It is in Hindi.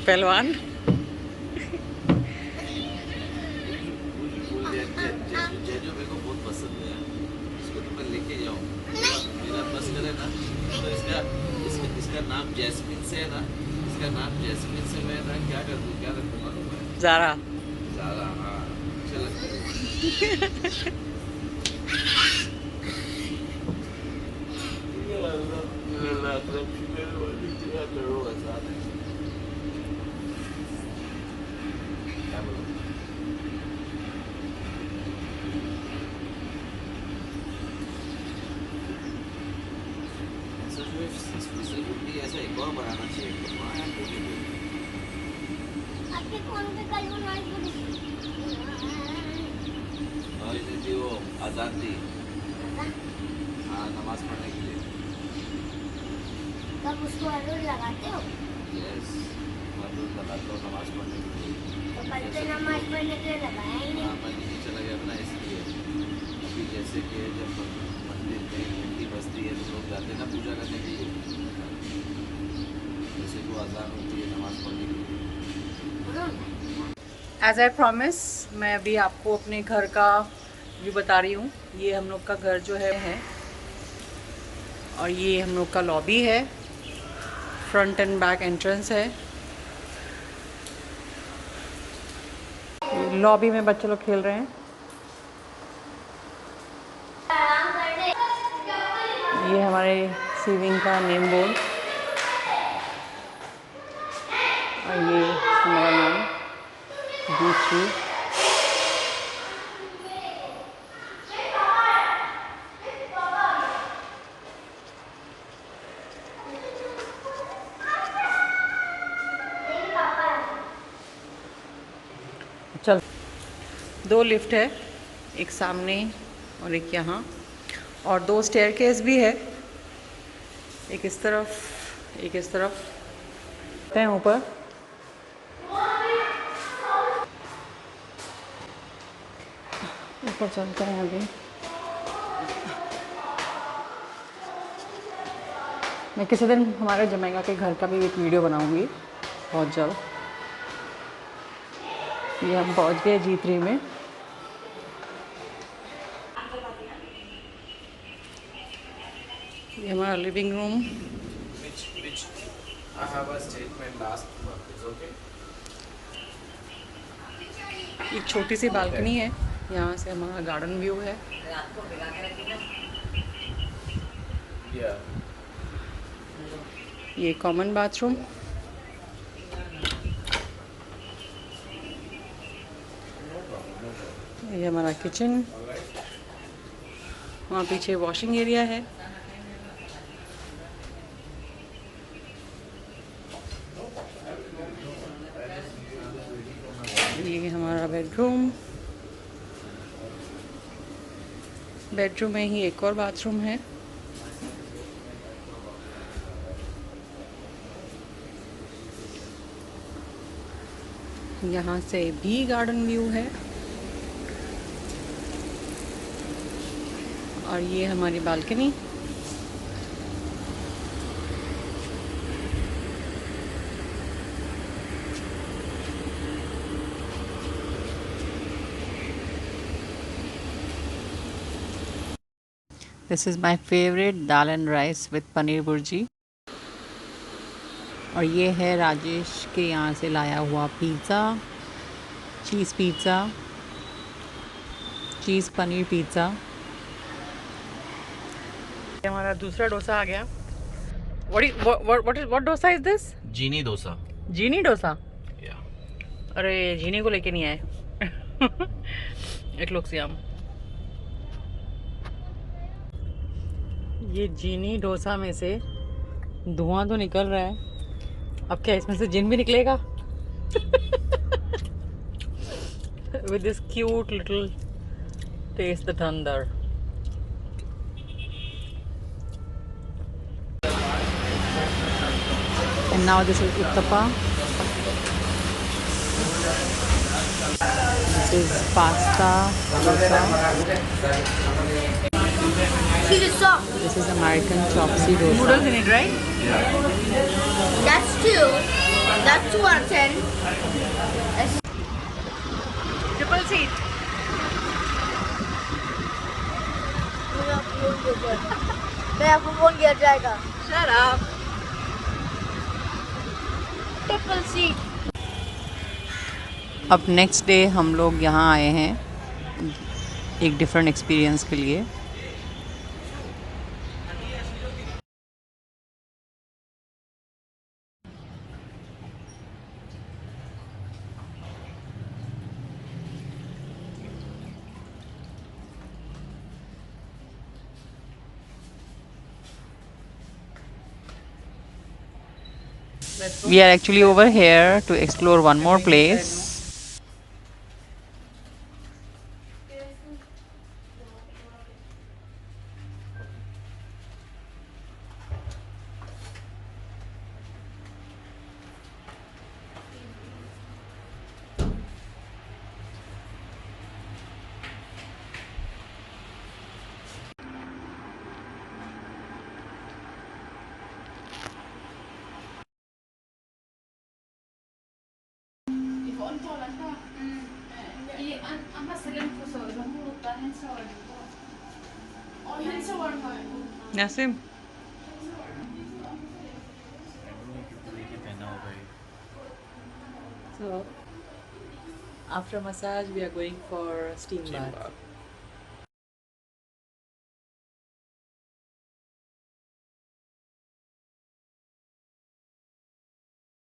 पहलवान। जेजू मेरे को बहुत पसंद है, इसको तो मैं लेके जाऊँ, मेरा बस करे ना तो इसका नाम जैस्मिन से है ना, इसका नाम जैस्मिन से मैं ना क्या कर दूँ, क्या रखूँ मालूम है? ज़ारा। ज़ारा, हाँ अच्छा लगता है। क्या बोलूं? सच में स्पेशल कुर्ती ऐसा एक और बनाना चाहिए, तो वहाँ यार बोली बोली। आपके फोन पे कल वो नॉइज बड़ी थी। नॉइज नहीं थी, वो आजाद थी। हाँ, नमाज पढ़ने के लिए। तब उसको अरूर लगाते हो? यस, मैं लगाता हूँ नमाज पढ़ने के लिए। तो कल तो नमाज पढ़ने के लिए लगाया ही हाँ, नहीं। मैं नीचे चला गया था ना इसलिए। अभी जैसे कि जब मंदिर में घंटी बजती है तो लोग जाते हैं ना पूजा करने के लिए, जैसे को अजान होती है नमाज पढ़ने के लिए। एज आई प्रॉमिस, मैं अभी आपको अपने घर का व्यू बता रही हूँ। ये हम लोग का घर जो है और ये हम लोग का लॉबी है, फ्रंट एंड बैक एंट्रेंस है। लॉबी में बच्चे लोग खेल रहे हैं। ये हमारे सीविंग का नेम बोर्ड और ये हमारा नाम D3। चल, 2 लिफ्ट है, एक सामने और एक यहाँ, और 2 स्टेयरकेस भी है, एक इस तरफ एक इस तरफ हैं ऊपर। ऊपर चलते हैं अभी। मैं किसी दिन हमारे जमैका के घर का भी एक वीडियो बनाऊंगी बहुत जल्द। ये हम पहुंच गए G3 में। ये हमारा living room. Which I have a statement last month. It's okay? एक छोटी सी बालकनी है, यहाँ से हमारा गार्डन व्यू है। Yeah. ये कॉमन बाथरूम। ये हमारा किचन। वहाँ पीछे वॉशिंग एरिया है। ये हमारा बेडरूम। बेडरूम में ही एक और बाथरूम है। यहाँ से भी गार्डन व्यू है और ये हमारी बालकनी। This is my favourite dal and rice with paneer bhurji. और ये है राजेश के यहाँ से लाया हुआ pizza, cheese pizza, cheese paneer pizza. हमारा दूसरा डोसा आ गया। What dosa is this? Genie dosa. Genie dosa. Yeah. अरे जीनी को लेके नहीं आए। एक लोग सियाम। ये जीनी डोसा में से धुआं तो निकल रहा है, अब क्या इसमें से जिन भी निकलेगा? With this cute little taste the thunder. And now this is uttapa. This is pasta, dosa. See the sauce. This is American chopsy dosa. Noodles in it, right? Yeah. That's two. That's 2 out of 10. Triple seat. मैं आपको फोन किया जाएगा। Shut up. Triple seat. अब नेक्स्ट डे हम लोग यहाँ आए हैं एक डिफरेंट एक्सपीरियंस के लिए। We are actually over here to explore one more place. Nasim. So after massage we are going for steam bath.